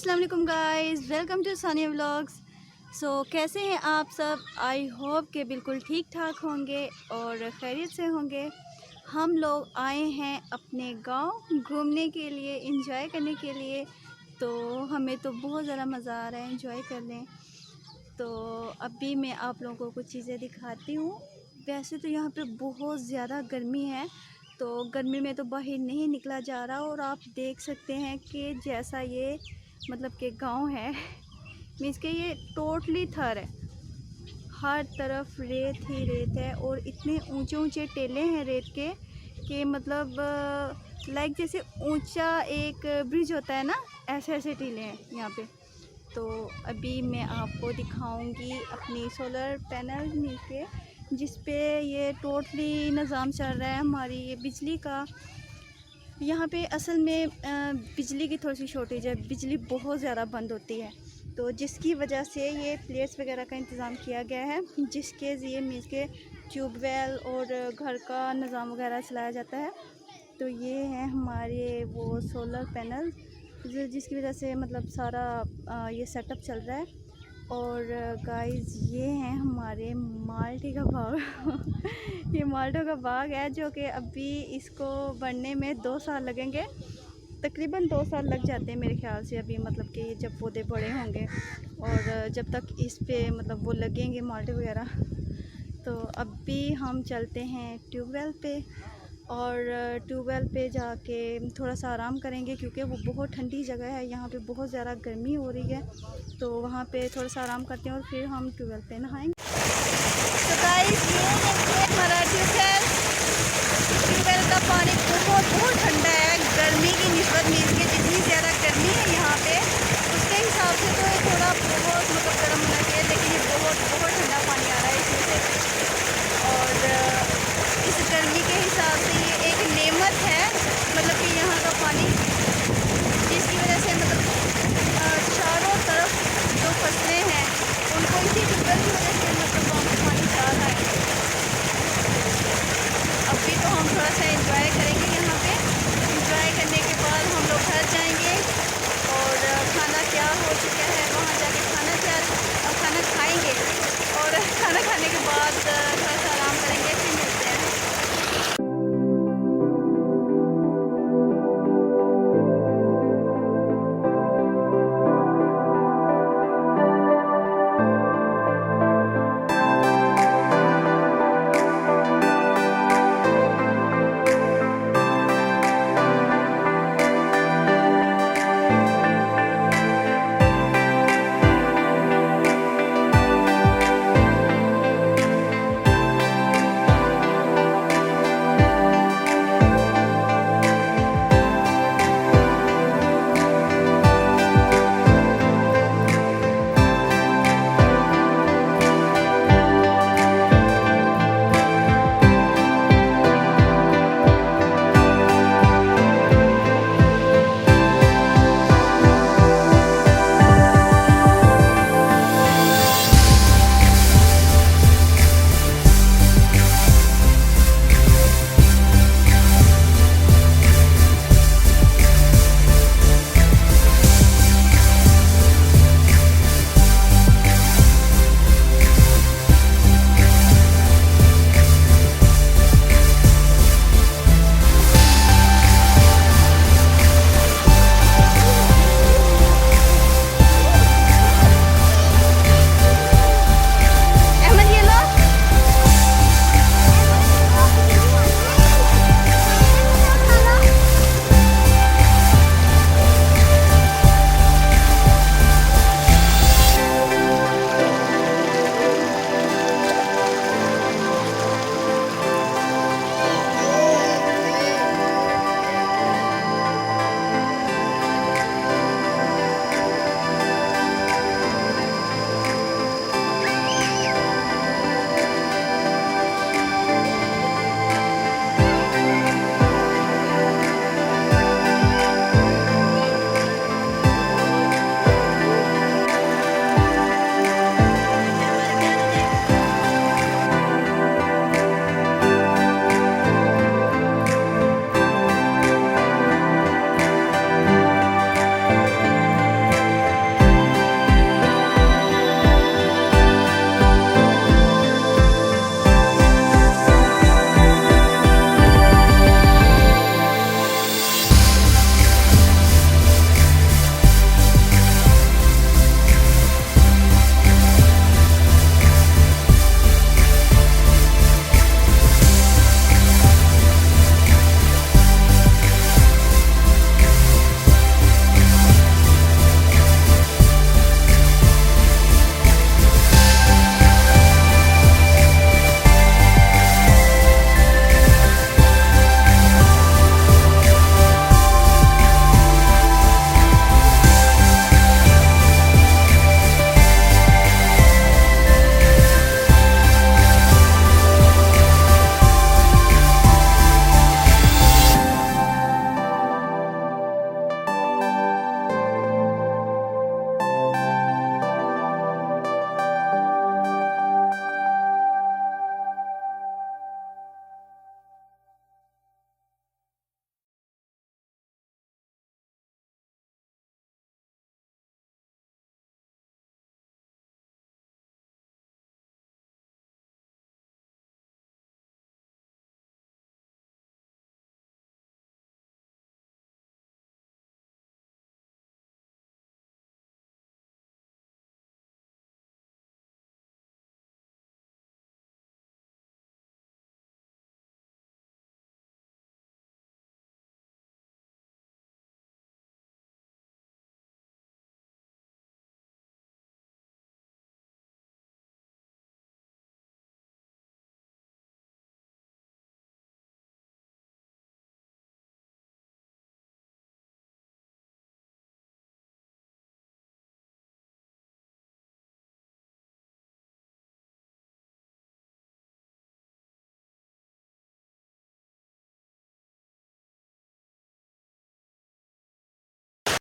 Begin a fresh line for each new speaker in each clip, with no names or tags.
अस्सलाम वालेकुम guys, welcome to Sania vlogs. कैसे हैं आप सब? आई होप के बिल्कुल ठीक ठाक होंगे और खैरियत से होंगे। हम लोग आए हैं अपने गांव घूमने के लिए, एंजॉय करने के लिए। तो हमें तो बहुत ज़्यादा मज़ा आ रहा है, एंजॉय कर लें। तो अभी मैं आप लोगों को कुछ चीज़ें दिखाती हूँ। वैसे तो यहाँ पे बहुत ज़्यादा गर्मी है, तो गर्मी में तो बाहर नहीं निकला जा रहा। और आप देख सकते हैं कि जैसा ये मतलब कि गांव है मीन्स के ये टोटली थर है, हर तरफ रेत ही रेत है। और इतने ऊंचे ऊंचे टेले हैं रेत के कि मतलब लाइक जैसे ऊंचा एक ब्रिज होता है ना, ऐसे ऐसे टीले हैं यहाँ पे। तो अभी मैं आपको दिखाऊंगी अपनी सोलर पैनल नीचे, जिस पे ये टोटली निज़ाम चल रहा है हमारी ये बिजली का। यहाँ पे असल में बिजली की थोड़ी सी शॉर्टेज है, बिजली बहुत ज़्यादा बंद होती है। तो जिसकी वजह से ये प्लेट्स वगैरह का इंतज़ाम किया गया है, जिसके ज़रिए मीन्स के ट्यूबवेल और घर का निज़ाम वगैरह चलाया जाता है। तो ये हैं हमारे वो सोलर पैनल, जिसकी वजह से मतलब सारा ये सेटअप चल रहा है। और गाइस ये हैं हमारे माल्टे का बाग ये माल्टों का बाग है, जो कि अभी इसको बढ़ने में 2 साल लगेंगे। तकरीबन 2 साल लग जाते हैं मेरे ख्याल से अभी, मतलब कि जब पौधे बड़े होंगे और जब तक इस पे मतलब वो लगेंगे माल्टे वगैरह। तो अभी हम चलते हैं ट्यूबवेल पे, और ट्यूबवेल पे जाके थोड़ा सा आराम करेंगे, क्योंकि वो बहुत ठंडी जगह है, यहाँ पे बहुत ज़्यादा गर्मी हो रही है। तो वहाँ पे थोड़ा सा आराम करते हैं और फिर हम ट्यूबवेल पे नहाएंगे। तो गाइस ये देखिए हमारा ट्यूबवेल का पानी बहुत बहुत ठंडा है। गर्मी की निस्बत में इसके जितनी ज़्यादा गर्मी है यहाँ पे, उसके हिसाब से तो ये थोड़ा बहुत मतलब गर्म होना चाहिए, लेकिन ये बहुत बहुत ठंडा पानी आ रहा है इसमें से। और इस गर्मी के हिसाब से ये एक नेमत है, मतलब कि यहाँ का पानी, जिसकी वजह से मतलब चारों तरफ जो फसलें हैं उनको इसी ट्यूबवेल की वजह से मतलब वहाँ पर पानी जा रहा है। अभी तो हम थोड़ा सा एंजॉय करेंगे यहाँ पे। एंजॉय करने के बाद हम लोग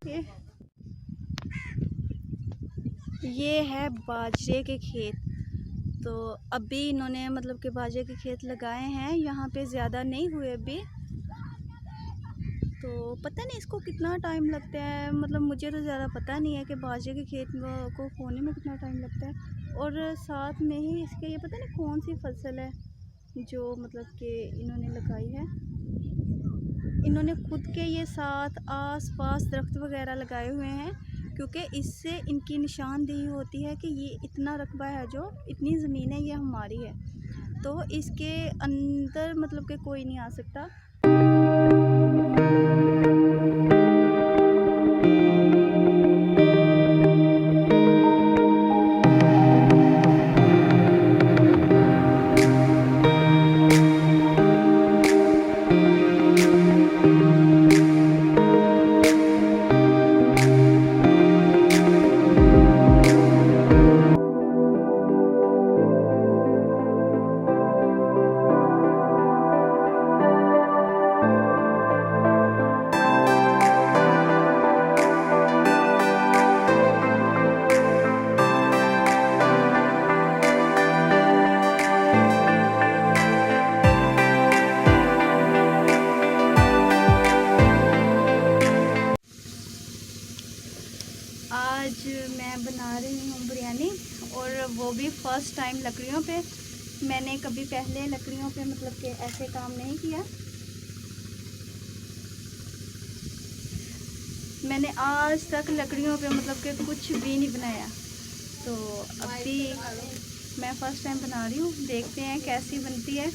ये ये है बाजरे के खेत। तो अभी इन्होंने मतलब कि बाजरे के खेत लगाए हैं, यहाँ पे ज़्यादा नहीं हुए अभी। तो पता नहीं इसको कितना टाइम लगता है, मतलब मुझे तो ज़्यादा पता नहीं है कि बाजरे के खेत को होने में कितना टाइम लगता है। और साथ में ही इसके ये पता नहीं कौन सी फसल है जो मतलब कि इन्होंने लगाई है। इन्होंने खुद के ये साथ आस पास दरख्त वगैरह लगाए हुए हैं, क्योंकि इससे इनकी निशानदेही होती है कि ये इतना रकबा है, जो इतनी ज़मीन है ये हमारी है, तो इसके अंदर मतलब कि कोई नहीं आ सकता। आज मैं बना रही हूँ बिरयानी, और वो भी फ़र्स्ट टाइम लकड़ियों पे। मैंने कभी पहले लकड़ियों पे मतलब कि ऐसे काम नहीं किया। मैंने आज तक लकड़ियों पे मतलब कि कुछ भी नहीं बनाया, तो अभी मैं फ़र्स्ट टाइम बना रही हूँ। देखते हैं कैसी बनती है।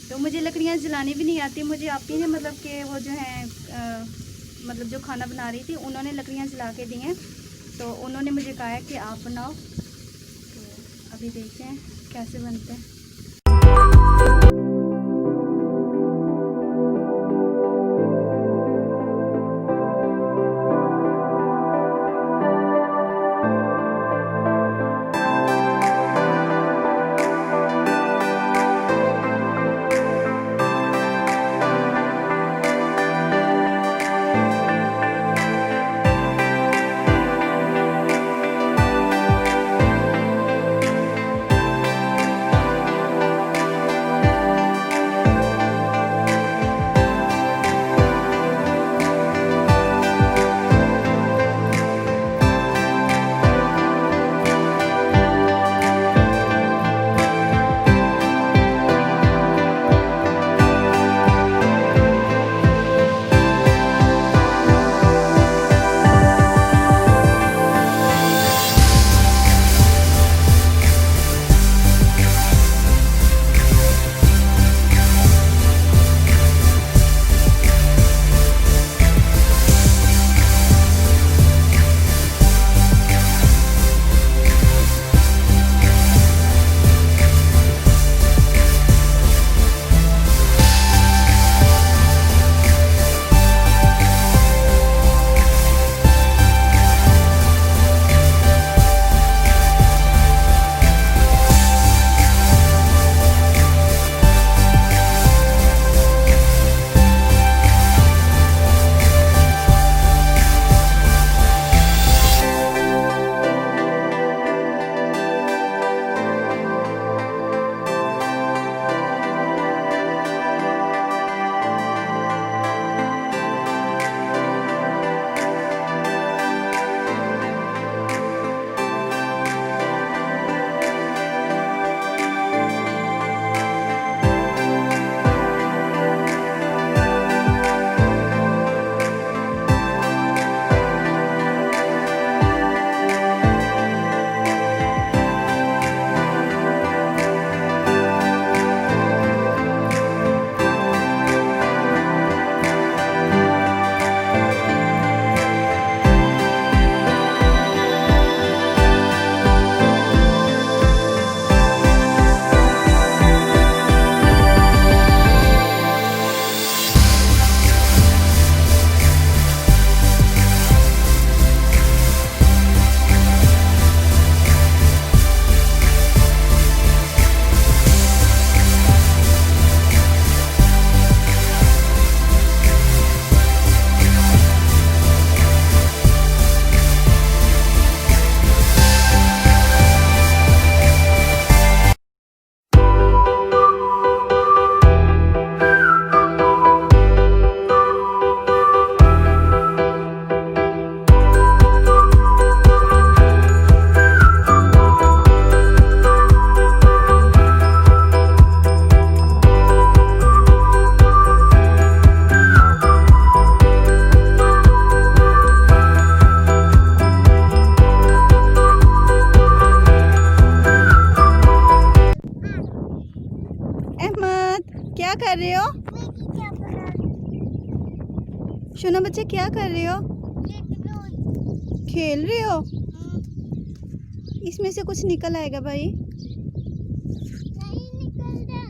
तो मुझे लकड़ियाँ जलानी भी नहीं आती। मुझे आप ही ने मतलब कि वो जो है मतलब जो खाना बना रही थी उन्होंने लकड़ियाँ जला के दी हैं, तो उन्होंने मुझे कहा है कि आप बनाओ। तो अभी देखते हैं कैसे बनते हैं। कर रहे हो? खेल रहे हो? इसमें से कुछ निकल आएगा भाई।
नहीं निकल रहा।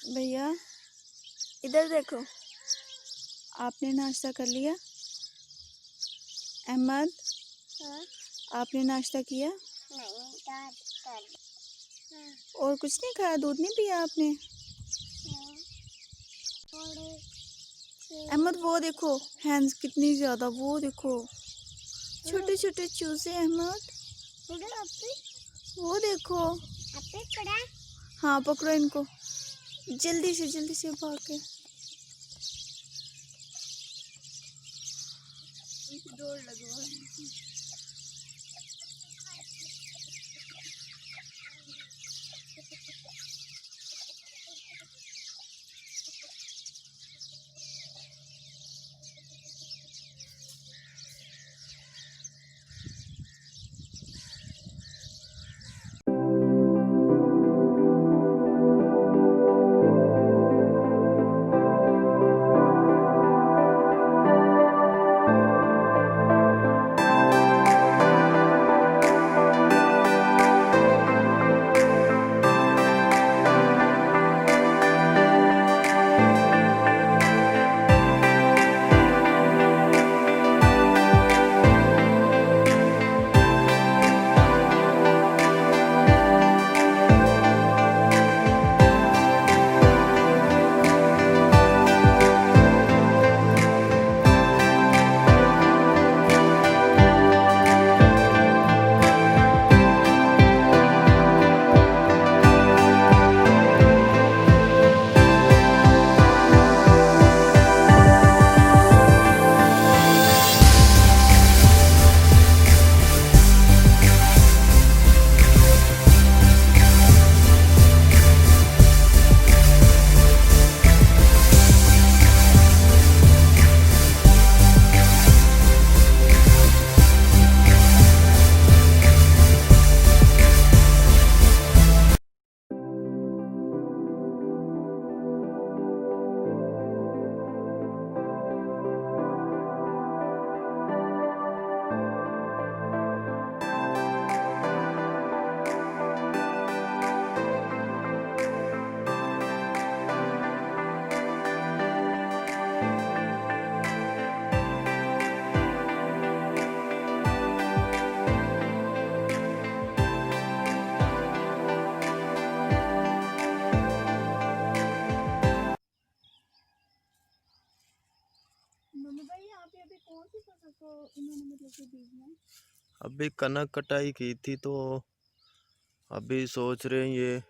भैया
इधर देखो।
आपने नाश्ता कर लिया? अहमद
हाँ?
आपने नाश्ता किया?
नहीं कर। हाँ,
और कुछ नहीं खाया? दूध नहीं पिया आपने?
नहीं। और
अहमद वो देखो हैंड्स कितनी ज्यादा, वो देखो छोटे छोटे चूजे। अहमद
उधर आपे
वो देखो।
पड़ा।
हाँ पकड़ो इनको, जल्दी से भाग के। दौड़ लगवा। कौन सी फसल को इन्होंने मतलब कि बीजना है?
अभी कनक कटाई की थी तो अभी सोच रहे हैं ये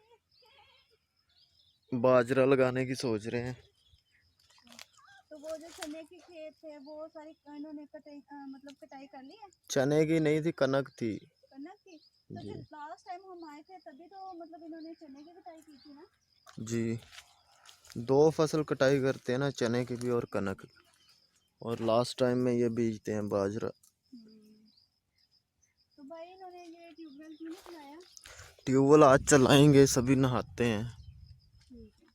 बाजरा लगाने की सोच रहे हैं।
तो वो जो चने के खेत थे वो सारी इन्होंने मतलब कटाई कर ली है।
चने की नहीं थी, कनक थी।
कनक की तो
जी
फिर लास्ट टाइम हम आए थे तभी तो मतलब इन्होंने चने की कटाई की थी ना।
जी, 2 फसल कटाई करते हैं ना, चने की भी और कनक की। और लास्ट टाइम में ये बीजते हैं बाजरा।
तो भाई इन्होंने ये ट्यूबवेल क्यों नहीं चलाया?
ट्यूबवेल आज चलाएंगे, सभी नहाते हैं।
ठीक है।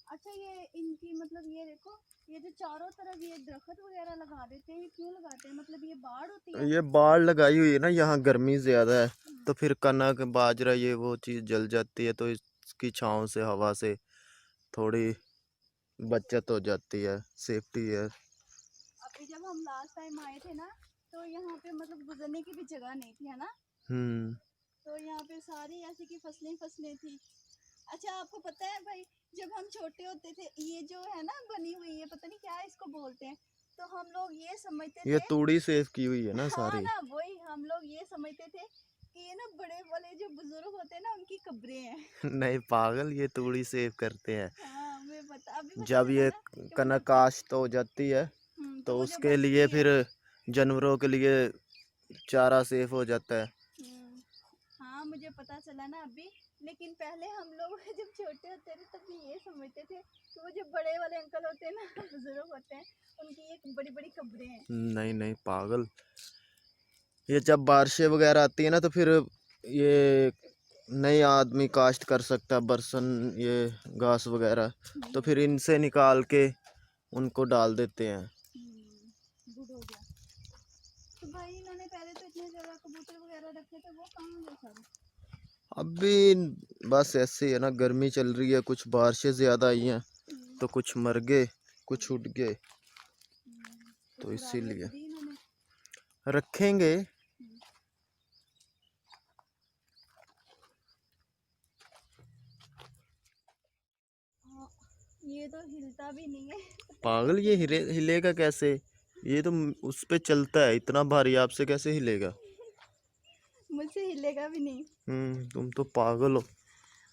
अच्छा ये इनकी मतलब ये देखो, ये जो चारों तरफ ये दरख्त वगैरह लगा देते हैं, ये क्यों लगाते हैं? मतलब ये बाढ़ होती है।
ये बाड़ लगाई हुई है ना, यहाँ गर्मी ज्यादा है तो फिर कनक बाजरा ये वो चीज जल जाती है, तो इसकी छांव से, हवा से थोड़ी बचत हो जाती है, सेफ्टी है।
अभी जब हम लास्ट टाइम आए थे ना तो यहाँ पे मतलब गुजरने की भी जगह नहीं थी, है ना। तो यहाँ पे सारी ऐसी की फसलें थी। अच्छा आपको पता है भाई, जब हम छोटे होते थे ये जो है ना बनी हुई है, पता नहीं क्या इसको बोलते हैं, तो हम लोग ये समझते
ये
थे।
तूड़ी सेव की हुई है ना
हाँ
सारी।
ना, वही हम लोग ये समझते थे कि ये ना बड़े वाले जो बुजुर्ग होते हैं ना उनकी कब्रें हैं।
नहीं पागल, ये तूड़ी सेव करते हैं।
हाँ मुझे पता, अभी पता
जब
चला
ये
ना कि
कनक
मतलब
काश्त हो जाती है
तो
तो
वो जो
उसके लिए
बचती है।
फिर जानवरों के लिए चारा सेव हो जाता है।
हाँ मुझे पता चला ना अभी, लेकिन पहले हम लोग जब छोटे होते थे तब ये समझते थे कि वो जो बड़े वाले अंकल होते हैं ना बुजुर्ग होते हैं, उनकी एक बड़ी बड़ी कब्रें हैं।
नहीं नहीं पागल, ये जब बारिशें वगैरह आती है ना तो फिर ये नई आदमी काश्त कर सकता है, बरसन ये घास वगैरह, तो फिर इनसे निकाल के उनको डाल देते हैं।
गुड हो गया। तो भाई इन्होंने पहले तो इतने ज्यादा कबूतर वगैरह रखे थे, वो कहाँ गए सारे?
अभी बस ऐसे ही है ना, गर्मी चल रही है, कुछ बारिशें ज्यादा आई हैं तो कुछ मर गए, कुछ उड़ गए, तो इसीलिए
खुद ही इन्होंने।
रखेंगे।
हाँ, ये तो हिलता भी नहीं है।
पागल, ये हिलेगा कैसे? ये तो उस पे चलता है, इतना भारी आपसे कैसे हिलेगा?
मुझसे हिलेगा भी नहीं।
तुम तो पागल हो।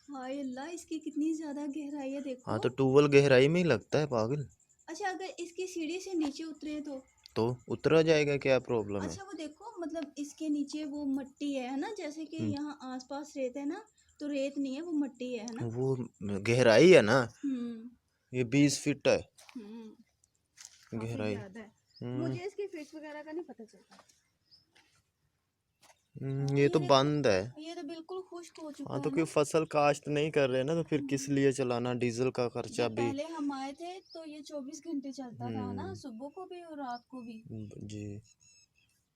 हाय अल्लाह, इसकी कितनी ज्यादा गहराई है देखो।
हाँ तो ट्यूबवेल गहराई में ही लगता है पागल।
अच्छा अगर इसकी सीढ़ी से नीचे उतरे
तो उतरा जाएगा, क्या प्रॉब्लम है?
अच्छा वो देखो मतलब इसके नीचे वो मट्टी है ना, जैसे कि यहाँ आसपास रेत है ना, तो रेत नहीं है वो मट्टी है ना।
वो गहराई है ना,
हम्म
ये 20 फीट है
काफी
गहराई।
ज्यादा है। मुझे इसकी फिट वगैरह का नहीं पता चलता।
ये तो
देखो,
बंद है।
ये तो बिल्कुल खुश्क हो चुका
हाँ
है
तो क्यों
ना।
फसल काश्त नहीं कर रहे ना, तो फिर किस लिए चलाना, डीजल का खर्चा
जब
भी।
पहले हम आए थे तो ये 24 घंटे चलता था ना, सुबह को भी और रात को भी।
जी,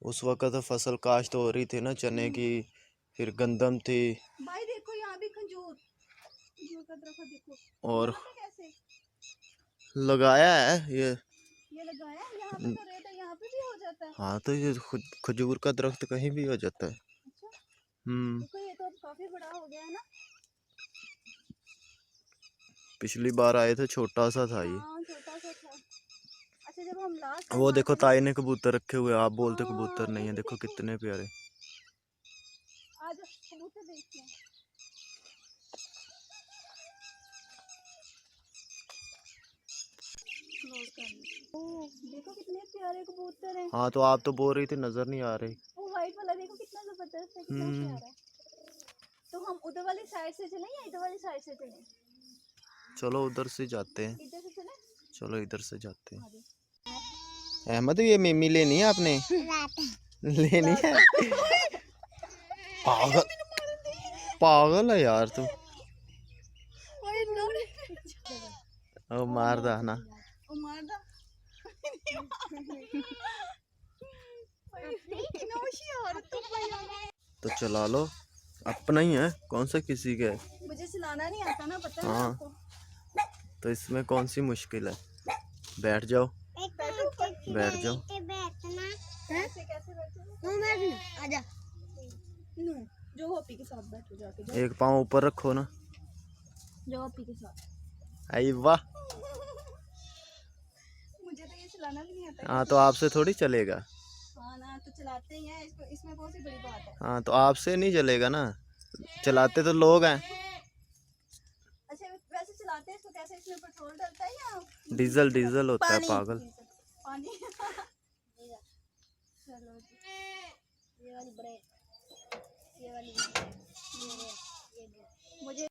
उस वक्त तो फसल काश्त हो रही थी ना, चने की, फिर गंदम थी।
भाई देखो यहाँ भी खजूर खजूर का दरख्त देखो।
और
यहाँ पे कैसे
लगाया है ये।
ये लगाया है? यहाँ पे तो रेत है, यहाँ पे भी हो जाता है।
हाँ तो ये खजूर का दरख्त कहीं भी हो जाता है।
अच्छा
हम्म
देखो ये तो अब काफी बड़ा हो गया है ना।
पिछली बार आए थे छोटा सा था ये।
हाँ छोटा सा था। अच्छा जब हम लास्ट
वो
टाइम आए
देखो
थे ना।
ताई ने कबूतर रखे हुए, आप बोलते कबूतर
हाँ
नहीं है,
देखो
देखो
देखो,
कितने प्यारे।
आज कबूतर देखते हैं। क्लोज कर लो। ओह देखो कितने प्यारे कबूतर हैं।
हाँ तो आप तो बोल रही थी नजर नहीं आ रही।
वो व्हाइट वाला देखो कितना जबरदस्त है, कितना प्यारा है। तो हम उधर वाली साइड से चलें या इधर वाली साइड से चलें?
चलो उधर से जाते हैं।
इधर से चलें?
चलो इधर से जाते हैं।
हाँ जी।
अहमद ये मिमी लेनी है आपने? लेनी है? पागल, पागल है यार तू। ओ मार दा ना।
ओ मार दा।
तो चला लो, अपना ही है, कौन सा किसी का है।
मुझे चलाना नहीं आता ना, पता है
हाँ
आपको।
तो इसमें कौन सी मुश्किल है, बैठ जाओ, बैठ जाओ।
कैसे कैसे बैठे? आजा। जो होपी के साथ बैठो जाके, जाओ।
एक पाँव ऊपर रखो ना।
जो होपी के साथ।
आई वाह।
मुझे तो ये चलाना भी नहीं आता।
हाँ तो आपसे थोड़ी चलेगा।
हाँ ना, तो चलाते ही हैं इसको, इसमें कौन सी बड़ी बात है।
हाँ तो आपसे नहीं चलेगा ना, चलाते तो लोग हैं।
अच्छा वैसे चलाते हैं इसको कैसे इसमें पेट्रोल डलता है या
डीजल डीजल होता है
पानी?
पागल।
पानी चलो जी।
ये वाली ब्रेक, ये वाली
मुझे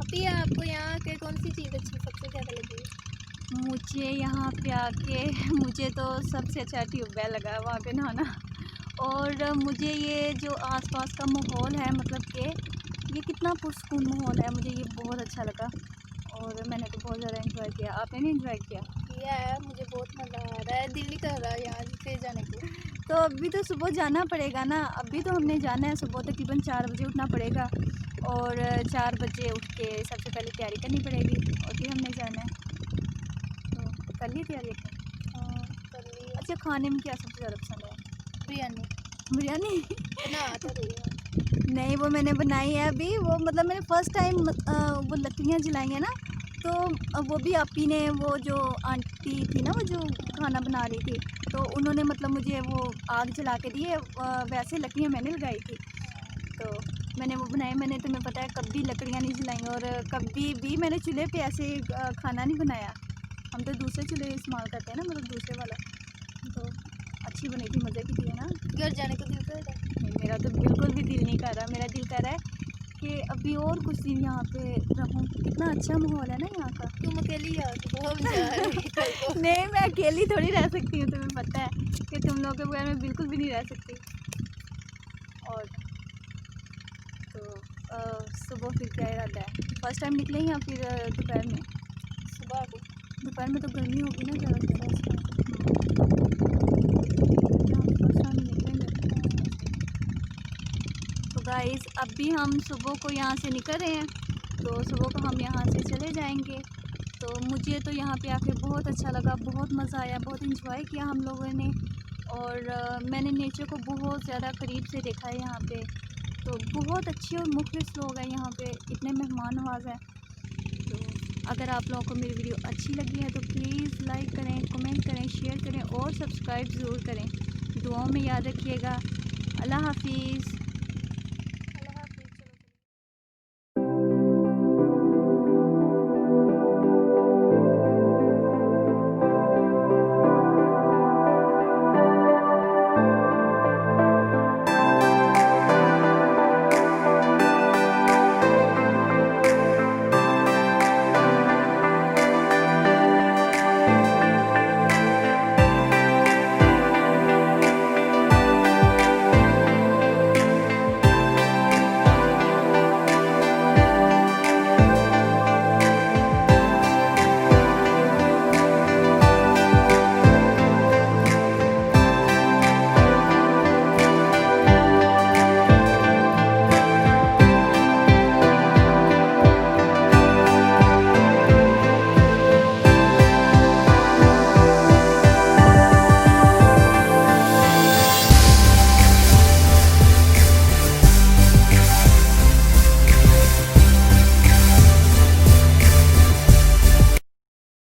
अभी आपको यहाँ आके कौन सी चीज़ अच्छी सबसे ज़्यादा लगी?
मुझे यहाँ पे आके मुझे तो सबसे अच्छा ट्यूबवेल लगा वहाँ पे नहाना। और मुझे ये जो आसपास का माहौल है, मतलब कि ये कितना पुरसकून माहौल है, मुझे ये बहुत अच्छा लगा और मैंने तो बहुत ज़्यादा एंजॉय किया। आपने नहीं एंजॉय किया?
है मुझे बहुत मज़ा आ रहा है, दिल नहीं कर रहा है यहाँ से जाने को।
तो अभी तो सुबह जाना पड़ेगा ना, अभी तो हमने जाना है सुबह तकरीबन 4 बजे उठना पड़ेगा और 4 बजे उठ के सबसे पहले तैयारी करनी पड़ेगी और फिर हमने जाना है। तो कर ली तैयारी?
हाँ कर ली।
अच्छा, खाने में क्या सबसे ज़्यादा पसंद है?
बिरयानी
बिरयानी?
बना तो रही है।
नहीं, वो मैंने बनाई है अभी। वो मतलब मैंने फ़र्स्ट टाइम वो लकड़ियाँ जलाई हैं ना, तो वो भी आपी ने, वो जो आंटी थी ना, वो जो खाना बना रही थी, तो उन्होंने मतलब मुझे वो आग जला के दी है। वैसे लकड़ियाँ मैंने लगाई थी, तो मैंने वो बनाई। मैंने, तुम्हें पता है, कभी लकड़ियाँ नहीं जलाई और कभी भी मैंने चूल्हे पे ऐसे खाना नहीं बनाया। हम तो दूसरे चूल्हे इस्तेमाल करते हैं ना, मतलब दूसरे वाला। तो अच्छी बनी थी, मज़े की थी, है ना।
घर जाने को दिल कर रहा है?
नहीं, मेरा तो बिल्कुल भी दिल नहीं कर रहा। मेरा दिल कर रहा है कि अभी और कुछ दिन यहाँ पे रहूँ। कितना अच्छा माहौल है ना यहाँ का।
तुम अकेली आ तो बहुत मजा आ रही है कल को।
नहीं, मैं अकेली थोड़ी रह सकती हूँ, तुम्हें पता है कि तुम लोगों के बगैर मैं बिल्कुल भी नहीं रह सकती। और तो सुबह फिर क्या इरादा है? फर्स्ट टाइम निकले या फिर दोपहर में?
सुबह को
दोपहर में तो गर्मी होगी ना ज़्यादा। तो गाइस अब भी हम सुबह को यहाँ से निकल रहे हैं, तो सुबह को हम यहाँ से चले जाएंगे। तो मुझे तो यहाँ पे आके बहुत अच्छा लगा, बहुत मज़ा आया, बहुत इंजॉय किया हम लोगों ने। और मैंने नेचर को बहुत ज़्यादा करीब से देखा है यहाँ पे। तो बहुत अच्छे और मुखलिस लोग हैं यहाँ पे, इतने मेहमान नवाज़ हैं। तो अगर आप लोगों को मेरी वीडियो अच्छी लगी है तो प्लीज़ लाइक करें, कमेंट करें, शेयर करें और सब्सक्राइब ज़रूर करें। दुआओं में याद रखिएगा। अल्लाह हाफिज़।